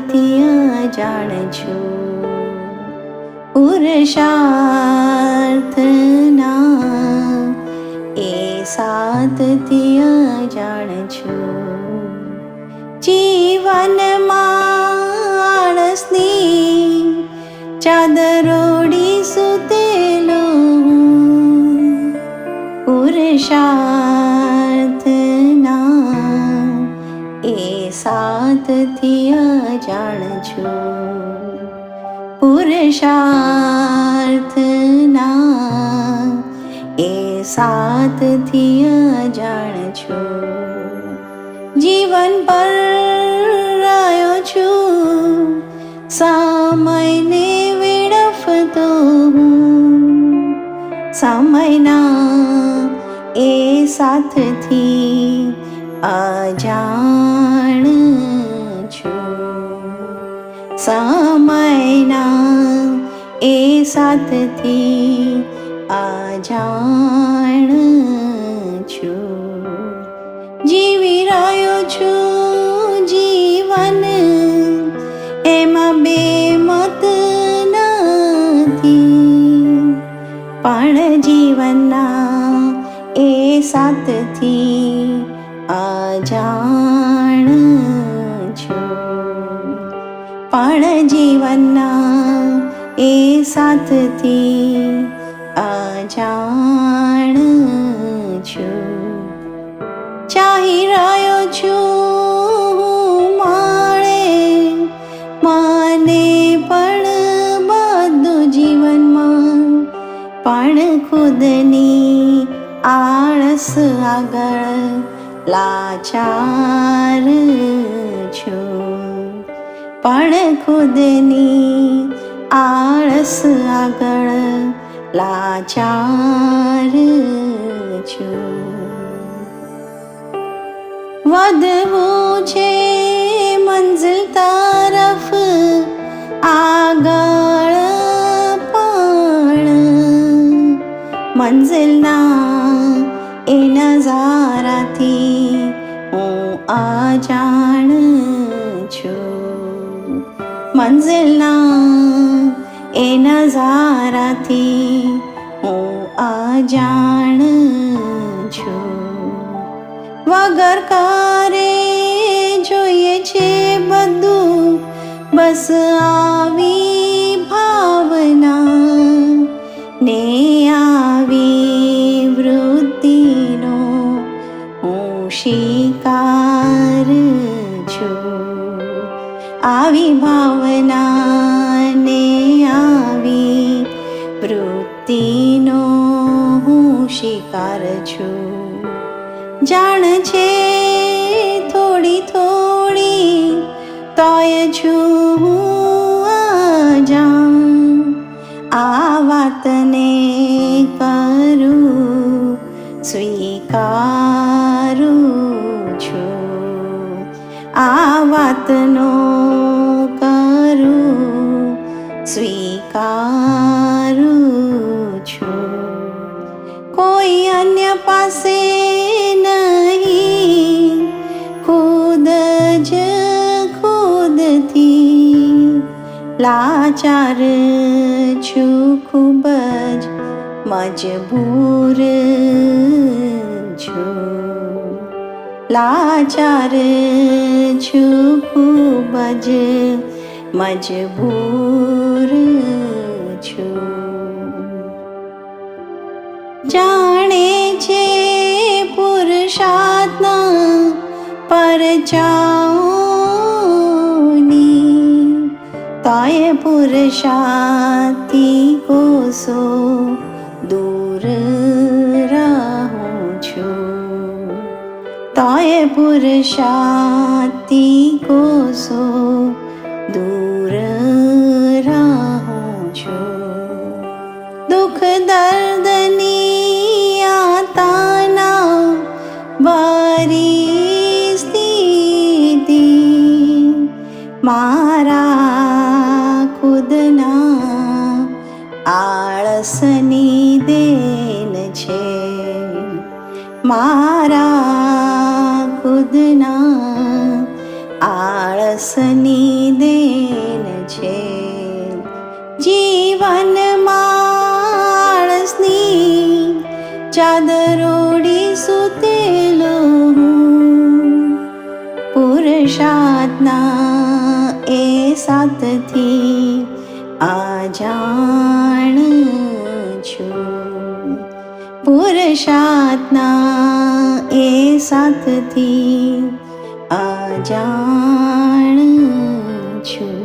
સાતથી અજાણ છું. પુરુષાર્થના એ સાતથી અજાણ છું. જીવનમાં આળસની ચાદર ઓઢી સૂતેલો હું. પુરુષાર્થના એ સાતથી અજાણ છું. પુરુષાર્થના એ સાતથી અજાણ છું. જીવન પર રહ્યો છું, સમયને વેડફતો હું. સમયના એ સાથથી અજાણ છું. સમયના એ સાથથી અજાણ છું. જીવી રહ્યો છું જીવન, એમાં બેમત નથી. પણ જીવનના એ સાતથી અજાણ છું. પણ જીવનના એ સાતથી અજાણ છું. ચાહી રહ્યો છું માળે મને પણ બધું જીવનમાં, પણ ખુદની આળસ આગળ લાચાર છું. પણ ખુદની આળસ આગળ લાચાર છું. વધવું છે મંઝિલ તરફ આગળ, પણ મંઝિલના એ નજારાથી હું અજાણ છું. મંઝિલના એ નજારાથી હું અજાણ છું. વગર કરે જોઈએ છે બધું, બસ આવી ભાવના ને આવી વૃત્તિનો હું શિકાર છું. આવી ભાવના ને આવી વૃત્તિનો હું શિકાર છું. જાણ છે થોડી થોડી તોય છું અજાણ. આ વાતને કરું સ્વીકારું છું. આ વાતનો કરું સ્વીકારું છું. કોઈ અન્ય પાસે નહીં, ખુદ જ ખુદથી લાચાર છું. ખૂબ જ મજબૂર છું. લાચાર છું, ખૂબ જ મજબૂર છું. જાણે છે પુરુષાર્થના પરચાઓની, તોય પુરુષાર્થથી કોસો દૂર રહું છું. તોય પુરુષાર્થથી કોસો દૂર રહું છું. દુઃખ દર્દની યાતના ભરી સ્થિતિ મારા ખુદના આળસની દેન છે. મારા ખુદના આળસની દેન જીવનમાળસની ચાદરોડી સુતેલો હું, પુરુષાર્થના એ સાથથી અજાણ છું, પુરુષાર્થના એ સાથથી અજાણ છું.